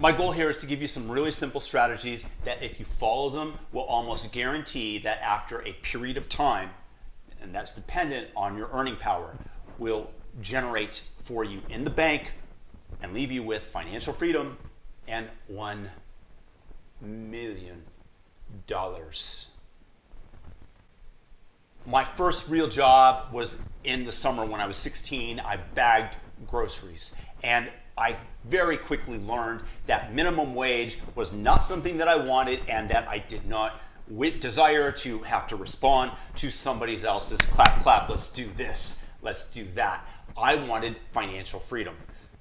My goal here is to give you some really simple strategies that if you follow them will almost guarantee that after a period of time, and that's dependent on your earning power, will generate for you in the bank and leave you with financial freedom and $1 million. My first real job was in the summer when I was 16. I bagged groceries, and I very quickly learned that minimum wage was not something that I wanted, and that I did not desire to have to respond to somebody else's clap, clap, let's do this, let's do that. I wanted financial freedom.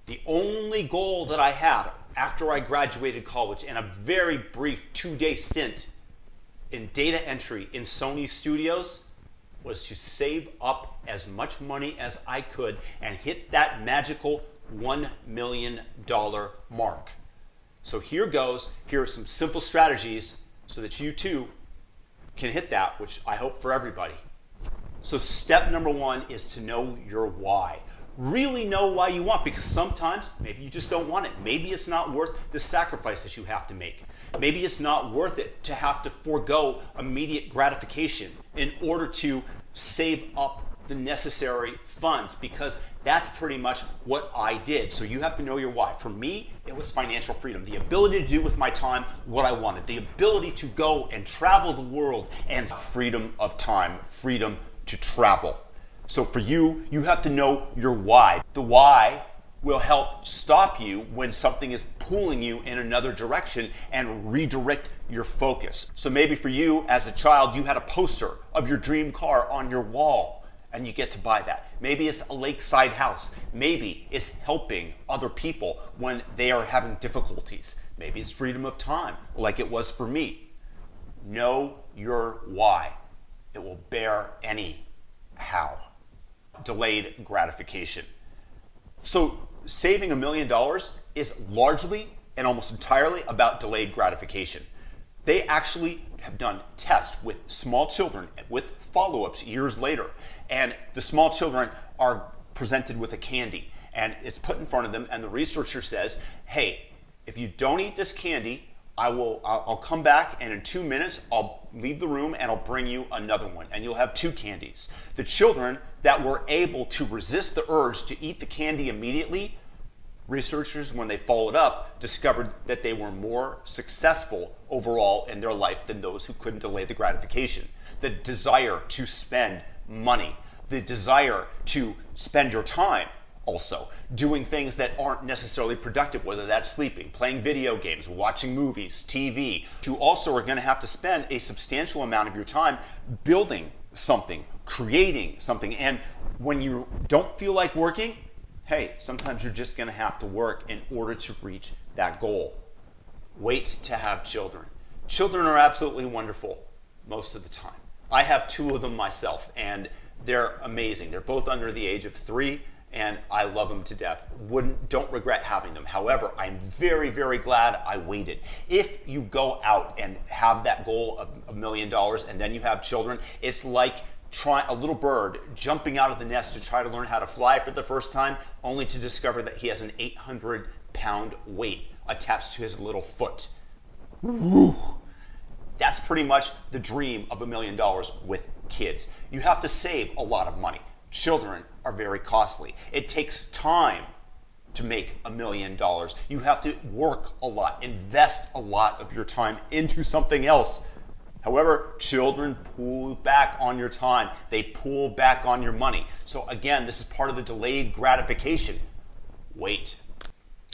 The only goal that I had after I graduated college and a very brief 2-day stint in data entry in Sony Studios was to save up as much money as I could and hit that magical $1 million mark. So here goes. Here are some simple strategies so that you too can hit that, which I hope for everybody. So step number 1 is to know your why. Really know why you want, because sometimes maybe you just don't want it. Maybe it's not worth the sacrifice that you have to make. Maybe it's not worth it to have to forego immediate gratification in order to save up the necessary funds, because that's pretty much what I did. So you have to know your why. For me, it was financial freedom, the ability to do with my time what I wanted, the ability to go and travel the world, and freedom of time, freedom to travel. So for you, you have to know your why. The why will help stop you when something is pulling you in another direction and redirect your focus. So maybe for you as a child, you had a poster of your dream car on your wall and you get to buy that. Maybe it's a lakeside house. Maybe it's helping other people when they are having difficulties. Maybe it's freedom of time, like it was for me. Know your why. It will bear any how. Delayed gratification. So saving $1 million is largely and almost entirely about delayed gratification. They actually have done tests with small children with follow-ups years later, and the small children are presented with a candy and it's put in front of them, and the researcher says, hey, if you don't eat this candy, I'll come back, and in 2 minutes I'll leave the room and I'll bring you another one, and you'll have 2 candies. The children that were able to resist the urge to eat the candy immediately, researchers, when they followed up, discovered that they were more successful overall in their life than those who couldn't delay the gratification. The desire to spend money, the desire to spend your time also doing things that aren't necessarily productive, whether that's sleeping, playing video games, watching movies, TV. You also are going to have to spend a substantial amount of your time building something, creating something. And when you don't feel like working, hey, sometimes you're just going to have to work in order to reach that goal. Wait to have children. Children are absolutely wonderful most of the time. I have 2 of them myself, and they're amazing. They're both under the age of 3. And I love them to death. Don't regret having them. However, I'm very, very glad I waited. If you go out and have that goal of $1 million and then you have children, it's like a little bird jumping out of the nest to try to learn how to fly for the first time, only to discover that he has an 800-pound weight attached to his little foot. Woo. That's pretty much the dream of $1 million with kids. You have to save a lot of money. Children are very costly. It takes time to make $1 million. You have to work a lot, invest a lot of your time into something else. However, children pull back on your time. They pull back on your money. So again, this is part of the delayed gratification. Wait.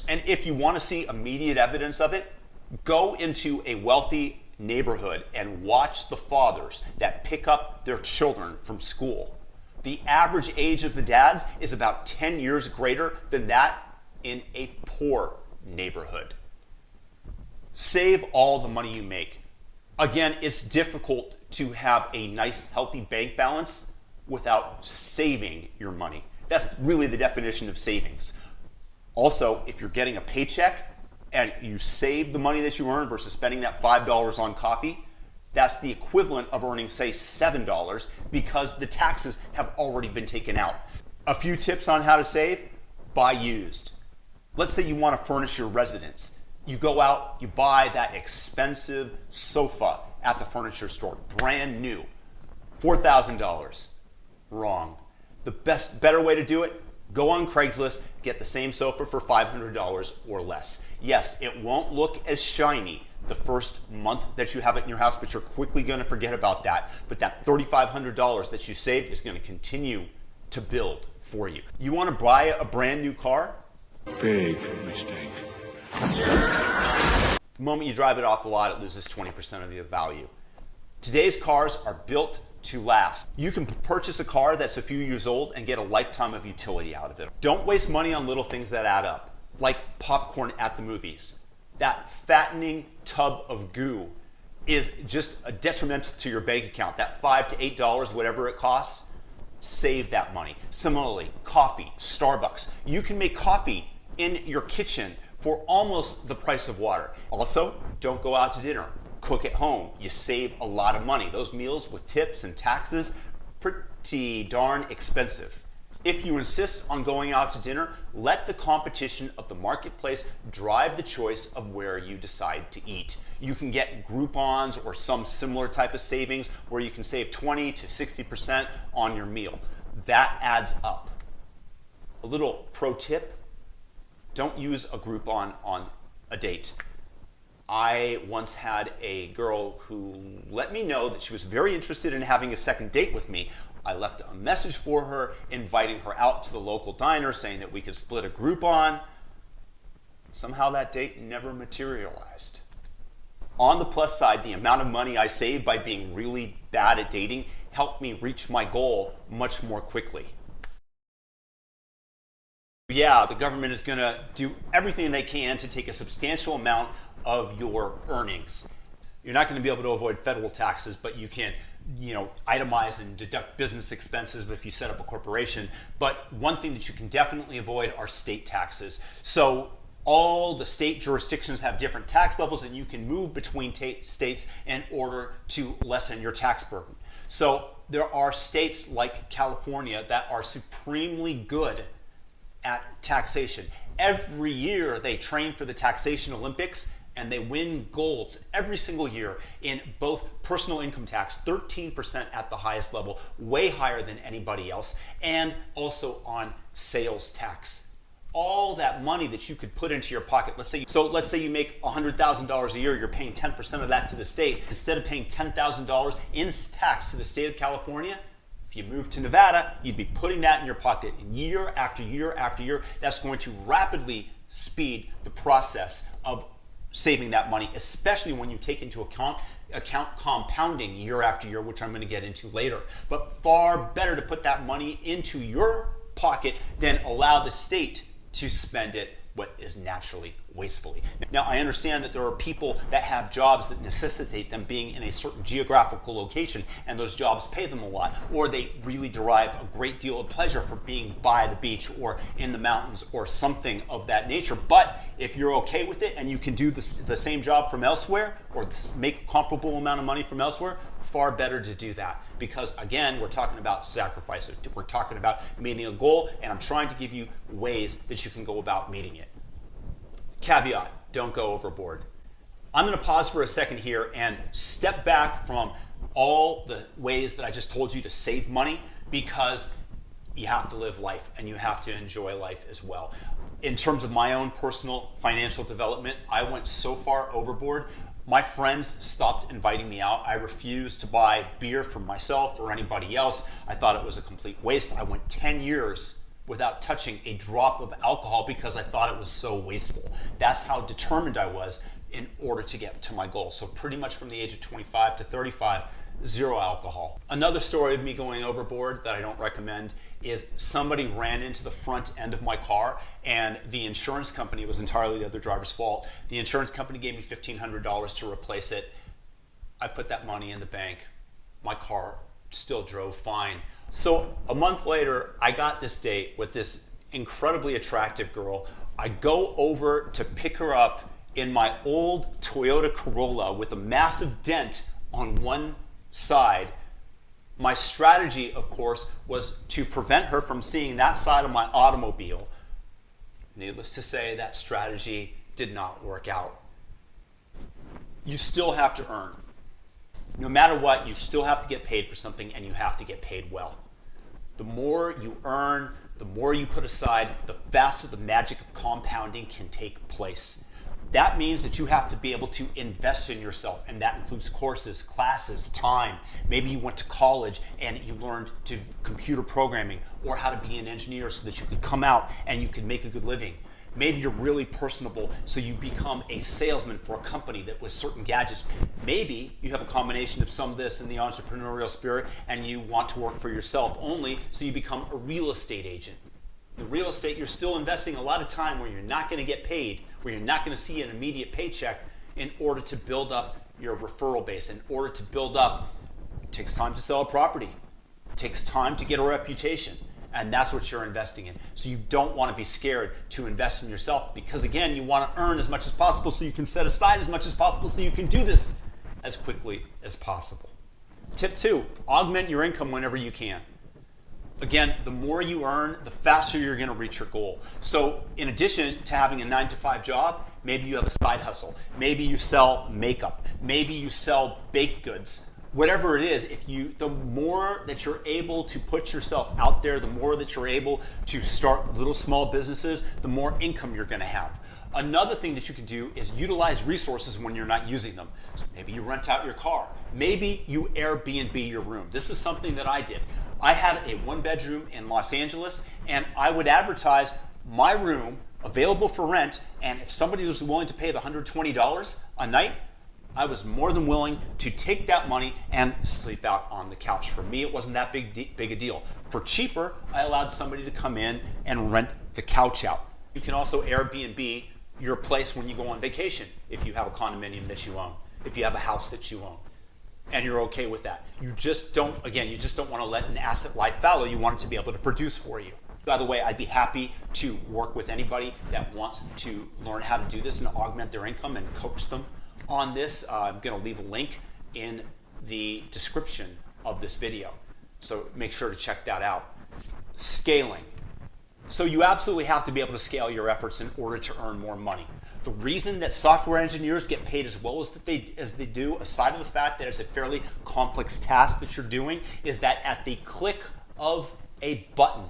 And if you want to see immediate evidence of it, go into a wealthy neighborhood and watch the fathers that pick up their children from school. The average age of the dads is about 10 years greater than that in a poor neighborhood. Save all the money you make. Again, it's difficult to have a nice, healthy bank balance without saving your money. That's really the definition of savings. Also, if you're getting a paycheck and you save the money that you earn versus spending that $5 on coffee, that's the equivalent of earning, say, $7 because the taxes have already been taken out. A few tips on how to save: buy used. Let's say you want to furnish your residence. You go out, you buy that expensive sofa at the furniture store, brand new, $4,000. Wrong. The better way to do it, go on Craigslist, get the same sofa for $500 or less. Yes, it won't look as shiny the first month that you have it in your house, but you're quickly going to forget about that. But that $3,500 that you saved is going to continue to build for you. You want to buy a brand new car? Big mistake. The moment you drive it off the lot, it loses 20% of the value. Today's cars are built to last. You can purchase a car that's a few years old and get a lifetime of utility out of it. Don't waste money on little things that add up, like popcorn at the movies. That fattening tub of goo is just a detrimental to your bank account. That $5 to $8, whatever it costs, save that money. Similarly, coffee, Starbucks. You can make coffee in your kitchen for almost the price of water. Also, don't go out to dinner. Cook at home. You save a lot of money. Those meals with tips and taxes, pretty darn expensive. If you insist on going out to dinner, let the competition of the marketplace drive the choice of where you decide to eat. You can get Groupons or some similar type of savings where you can save 20 to 60% on your meal. That adds up. A little pro tip, don't use a Groupon on a date. I once had a girl who let me know that she was very interested in having a second date with me. I left a message for her, inviting her out to the local diner, saying that we could split a Groupon. Somehow that date never materialized. On the plus side, the amount of money I saved by being really bad at dating helped me reach my goal much more quickly. Yeah, the government is going to do everything they can to take a substantial amount of your earnings. You're not going to be able to avoid federal taxes, but you can, itemize and deduct business expenses if you set up a corporation. But one thing that you can definitely avoid are state taxes. So all the state jurisdictions have different tax levels, and you can move between states in order to lessen your tax burden. So there are states like California that are supremely good at taxation. Every year they train for the taxation Olympics, and they win golds every single year in both personal income tax, 13% at the highest level, way higher than anybody else, and also on sales tax. All that money that you could put into your pocket, let's say you make $100,000 a year, you're paying 10% of that to the state. Instead of paying $10,000 in tax to the state of California, if you move to Nevada, you'd be putting that in your pocket year after year after year. That's going to rapidly speed the process of saving that money, especially when you take into account compounding year after year, which I'm going to get into later. But far better to put that money into your pocket than allow the state to spend it what is naturally wastefully. Now, I understand that there are people that have jobs that necessitate them being in a certain geographical location, and those jobs pay them a lot, or they really derive a great deal of pleasure from being by the beach or in the mountains or something of that nature. But if you're okay with it and you can do the same job from elsewhere or make a comparable amount of money from elsewhere, far better to do that, because again, we're talking about sacrifice. We're talking about meeting a goal, and I'm trying to give you ways that you can go about meeting it. Caveat, don't go overboard. I'm going to pause for a second here and step back from all the ways that I just told you to save money, because you have to live life and you have to enjoy life as well. In terms of my own personal financial development, I went so far overboard. My friends stopped inviting me out. I refused to buy beer for myself or anybody else. I thought it was a complete waste. I went 10 years without touching a drop of alcohol because I thought it was so wasteful. That's how determined I was in order to get to my goal. So pretty much from the age of 25 to 35, zero alcohol. Another story of me going overboard that I don't recommend is somebody ran into the front end of my car, and the insurance company, it was entirely the other driver's fault. The insurance company gave me $1,500 to replace it. I put that money in the bank. My car still drove fine. So a month later, I got this date with this incredibly attractive girl. I go over to pick her up in my old Toyota Corolla with a massive dent on one side. My strategy, of course, was to prevent her from seeing that side of my automobile. Needless to say, that strategy did not work out. You still have to earn. No matter what, you still have to get paid for something, and you have to get paid well. The more you earn, the more you put aside, the faster the magic of compounding can take place. That means that you have to be able to invest in yourself, and that includes courses, classes, time. Maybe you went to college and you learned to computer programming or how to be an engineer so that you could come out and you could make a good living. Maybe you're really personable, so you become a salesman for a company that with certain gadgets. Maybe you have a combination of some of this in the entrepreneurial spirit, and you want to work for yourself only, so you become a real estate agent. In real estate, you're still investing a lot of time where you're not going to get paid, where you're not going to see an immediate paycheck, in order to build up your referral base, in order to build up. It takes time to sell a property. It takes time to get a reputation. And that's what you're investing in. So you don't want to be scared to invest in yourself, because again, you want to earn as much as possible so you can set aside as much as possible so you can do this as quickly as possible. Tip 2, augment your income whenever you can. Again, the more you earn, the faster you're going to reach your goal. So in addition to having a 9-to-5 job, maybe you have a side hustle. Maybe you sell makeup. Maybe you sell baked goods. Whatever it is, the more that you're able to put yourself out there, the more that you're able to start little small businesses, the more income you're going to have. Another thing that you can do is utilize resources when you're not using them. So maybe you rent out your car. Maybe you Airbnb your room. This is something that I did. I had a 1-bedroom in Los Angeles, and I would advertise my room available for rent, and if somebody was willing to pay the $120 a night, I was more than willing to take that money and sleep out on the couch. For me, it wasn't that big a deal. For cheaper, I allowed somebody to come in and rent the couch out. You can also Airbnb your place when you go on vacation, if you have a condominium that you own, if you have a house that you own, and you're okay with that. You just don't want to let an asset lie fallow. You want it to be able to produce for you. By the way, I'd be happy to work with anybody that wants to learn how to do this and augment their income and coach them on this. I'm going to leave a link in the description of this video, so make sure to check that out. Scaling. So you absolutely have to be able to scale your efforts in order to earn more money. The reason that software engineers get paid as well as they do, aside of the fact that it's a fairly complex task that you're doing, is that at the click of a button,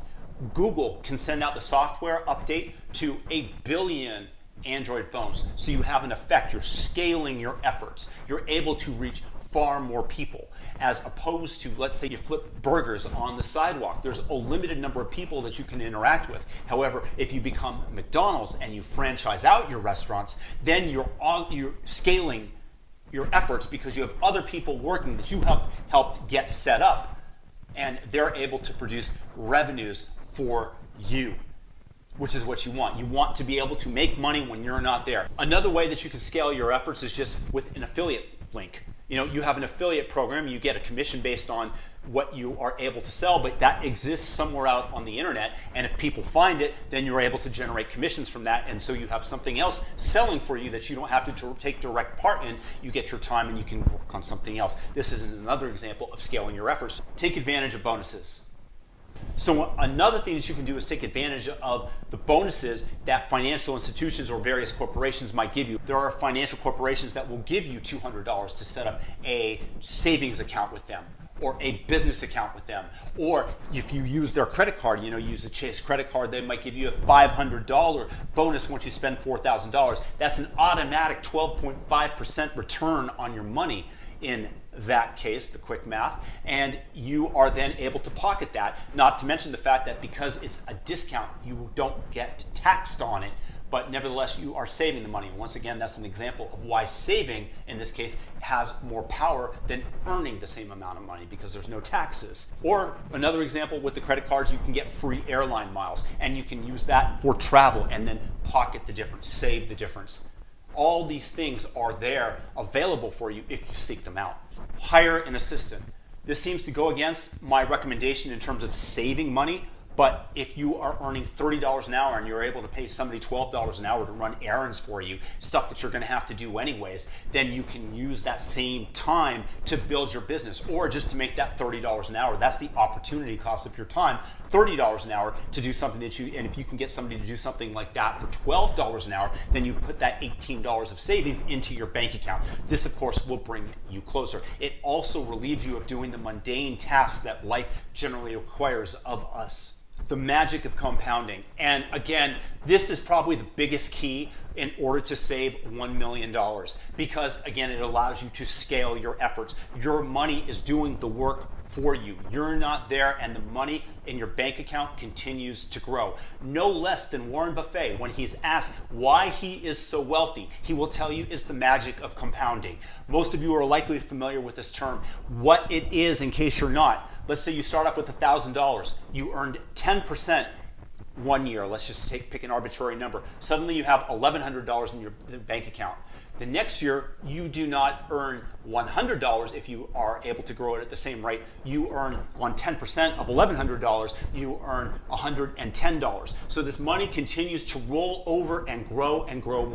Google can send out the software update to 1 billion Android phones. So you have an effect. You're scaling your efforts. You're able to reach far more people, as opposed to, let's say you flip burgers on the sidewalk. There's a limited number of people that you can interact with. However, if you become McDonald's and you franchise out your restaurants, then you're scaling your efforts, because you have other people working that you have helped get set up, and they're able to produce revenues for you, which is what you want. You want to be able to make money when you're not there. Another way that you can scale your efforts is just with an affiliate link. You have an affiliate program, you get a commission based on what you are able to sell, but that exists somewhere out on the internet, and if people find it, then you're able to generate commissions from that, and so you have something else selling for you that you don't have to take direct part in. You get your time and you can work on something else. This is another example of scaling your efforts. Take advantage of bonuses. So another thing that you can do is take advantage of the bonuses that financial institutions or various corporations might give you. There are financial corporations that will give you $200 to set up a savings account with them, or a business account with them. Or if you use their credit card, use a Chase credit card, they might give you a $500 bonus once you spend $4,000. That's an automatic 12.5% return on your money in that case, the quick math, and you are then able to pocket that, not to mention the fact that because it's a discount, you don't get taxed on it, but nevertheless you are saving the money. Once again, that's an example of why saving in this case has more power than earning the same amount of money, because there's no taxes. Or another example, with the credit cards, you can get free airline miles, and you can use that for travel and then pocket the difference, save the difference. All these things are there available for you if you seek them out. Hire an assistant. This seems to go against my recommendation in terms of saving money, But if you are earning $30 an hour and you're able to pay somebody $12 an hour to run errands for you, stuff that you're going to have to do anyways, then you can use that same time to build your business or just to make that $30 an hour. That's the opportunity cost of your time, $30 an hour to do something that and if you can get somebody to do something like that for $12 an hour, then you put that $18 of savings into your bank account. This, of course, will bring you closer. It also relieves you of doing the mundane tasks that life generally requires of us. The magic of compounding. And again, this is probably the biggest key in order to save $1 million because, again, it allows you to scale your efforts. Your money is doing the work for you. You're not there, and the money in your bank account continues to grow. No less than Warren Buffett, when he's asked why he is so wealthy, he will tell you it's the magic of compounding. Most of you are likely familiar with this term. What it is, in case you're not, let's say you start off with $1,000. You earned 10% 1 year. Let's just pick an arbitrary number. Suddenly you have $1,100 in your bank account. The next year, you do not earn $100 if you are able to grow it at the same rate. You earn on 10% of $1,100, you earn $110. So this money continues to roll over and grow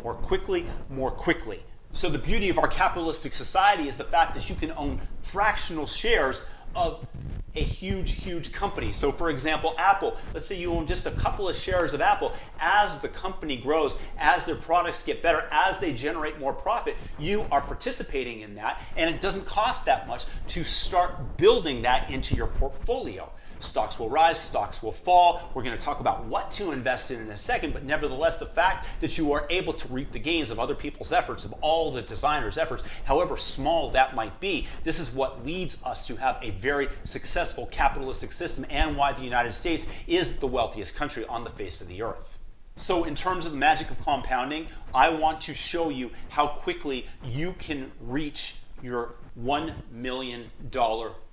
more quickly, more quickly. So the beauty of our capitalistic society is the fact that you can own fractional shares of a huge company. So for example, Apple, let's say you own just a couple of shares of Apple. As the company grows, as their products get better, as they generate more profit, you are participating in that, and it doesn't cost that much to start building that into your portfolio. Stocks will rise, stocks will fall. We're going to talk about what to invest in a second, but nevertheless, the fact that you are able to reap the gains of other people's efforts, of all the designers' efforts, however small that might be, this is what leads us to have a very successful capitalistic system and why the United States is the wealthiest country on the face of the earth. So in terms of the magic of compounding, I want to show you how quickly you can reach your $1 million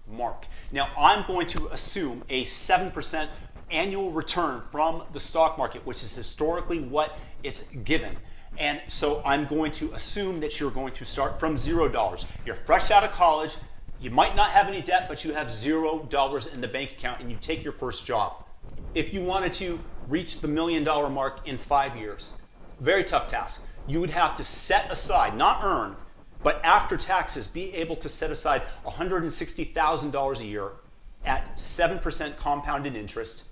mark. Now, I'm going to assume a 7% annual return from the stock market, which is historically what it's given. And so I'm going to assume that you're going to start from $0. You're fresh out of college, you might not have any debt, but you have $0 in the bank account and you take your first job. If you wanted to reach the $1 million mark in 5 years, very tough task. You would have to set aside, not earn, but after taxes, be able to set aside $160,000 a year at 7% compounded interest,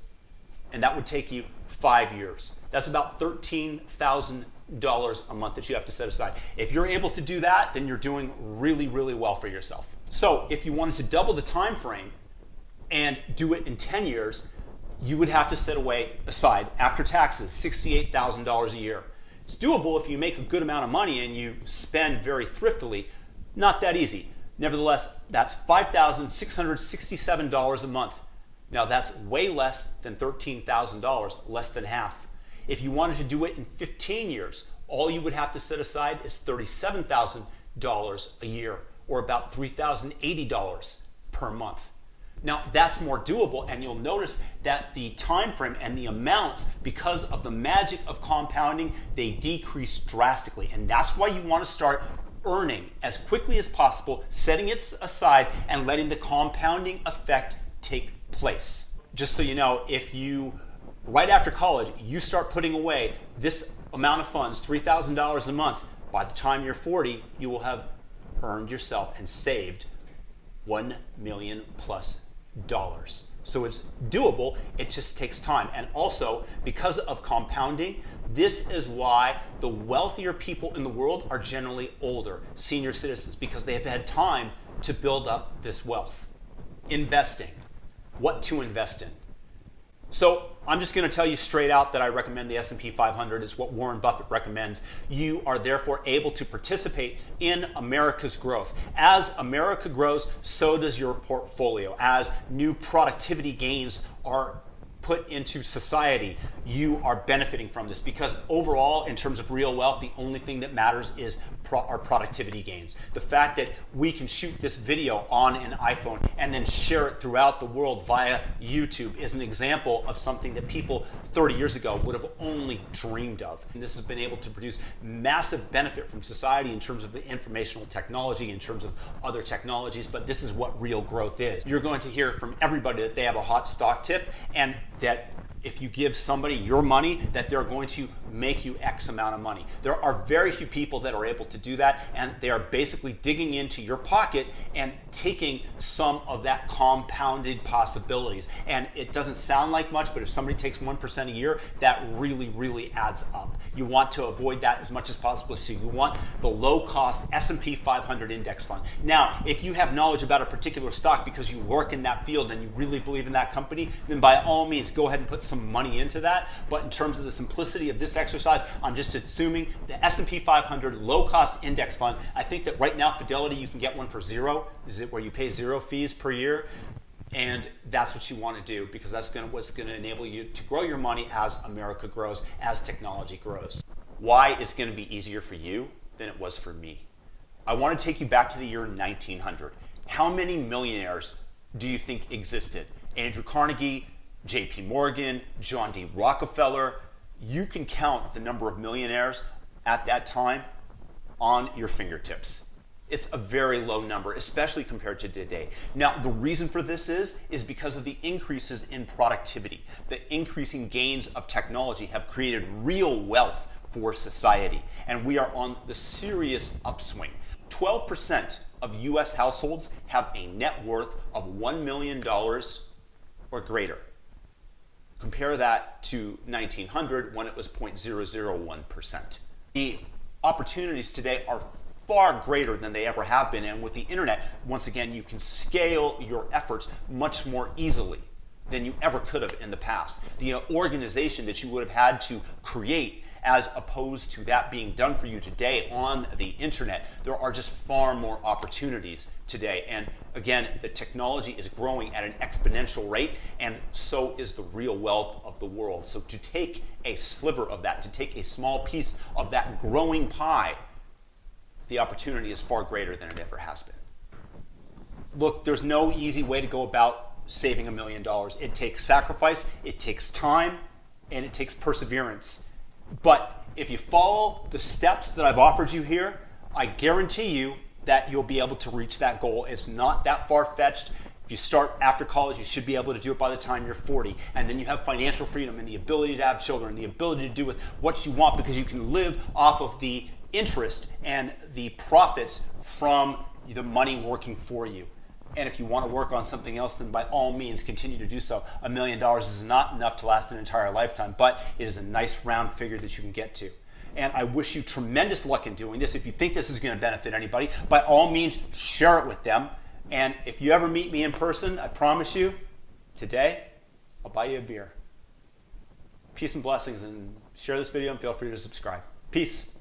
and that would take you 5 years. That's about $13,000 a month that you have to set aside. If you're able to do that, then you're doing really well for yourself. So if you wanted to double the time frame and do it in 10 years, you would have to set aside, after taxes, $68,000 a year. It's doable if you make a good amount of money and you spend very thriftily. Not that easy. Nevertheless, that's $5,667 a month. Now that's way less than $13,000, less than half. If you wanted to do it in 15 years, all you would have to set aside is $37,000 a year, or about $3,080 per month. Now that's more doable, and you'll notice that the time frame and the amounts, because of the magic of compounding, they decrease drastically. And that's why you want to start earning as quickly as possible, setting it aside and letting the compounding effect take place. Just so you know, if you, right after college, you start putting away this amount of funds, $3,000 a month, by the time you're 40, you will have earned yourself and saved $1 million plus. So it's doable, it just takes time. And also, because of compounding, this is why the wealthier people in the world are generally older, senior citizens, because they have had time to build up this wealth. Investing. What to invest in. So I'm just going to tell you straight out that I recommend the S&P 500. It's what Warren Buffett recommends. You are therefore able to participate in America's growth. As America grows, so does your portfolio. As new productivity gains are put into society, you are benefiting from this, because overall, in terms of real wealth, the only thing that matters is our productivity gains. The fact that we can shoot this video on an iPhone and then share it throughout the world via YouTube is an example of something that people 30 years ago would have only dreamed of. And this has been able to produce massive benefit from society in terms of the informational technology, in terms of other technologies, but this is what real growth is. You're going to hear from everybody that they have a hot stock tip, and that if you give somebody your money, that they're going to make you X amount of money. There are very few people that are able to do that, and they are basically digging into your pocket and taking some of that compounded possibilities. And it doesn't sound like much, but if somebody takes 1% a year, that really, really adds up. You want to avoid that as much as possible. So you want the low-cost S&P 500 index fund. Now, if you have knowledge about a particular stock because you work in that field and you really believe in that company, then by all means, go ahead and put some money into that. But in terms of the simplicity of this exercise, I'm just assuming the S&P 500 low-cost index fund. I think that right now, Fidelity, you can get one for zero. Is it where you pay 0 fees per year? And that's what you want to do, because that's what's going to enable you to grow your money as America grows, as technology grows. Why it's going to be easier for you than it was for me. I want to take you back to the year 1900. How many millionaires do you think existed? Andrew Carnegie, J.P. Morgan, John D. Rockefeller. You can count the number of millionaires at that time on your fingertips. It's a very low number, especially compared to today. Now, the reason for this is because of the increases in productivity. The increasing gains of technology have created real wealth for society, and we are on the serious upswing. 12% of US households have a net worth of $1 million or greater. Compare that to 1900, when it was 0.001%. The opportunities today are far greater than they ever have been, and with the internet, once again, you can scale your efforts much more easily than you ever could have in the past. The organization that you would have had to create, as opposed to that being done for you today on the internet, there are just far more opportunities today. And again, the technology is growing at an exponential rate, and so is the real wealth of the world. So to take a sliver of that, to take a small piece of that growing pie, the opportunity is far greater than it ever has been. Look, there's no easy way to go about saving $1 million. It takes sacrifice, it takes time, and it takes perseverance. But if you follow the steps that I've offered you here, I guarantee you that you'll be able to reach that goal. It's not that far-fetched. If you start after college, you should be able to do it by the time you're 40. And then you have financial freedom and the ability to have children, the ability to do with what you want, because you can live off of the interest and the profits from the money working for you. And if you want to work on something else, then by all means continue to do so. $1 million is not enough to last an entire lifetime, but it is a nice round figure that you can get to. And I wish you tremendous luck in doing this. If you think this is going to benefit anybody, by all means share it with them. And if you ever meet me in person, I promise you, today, I'll buy you a beer. Peace and blessings, and share this video and feel free to subscribe. Peace.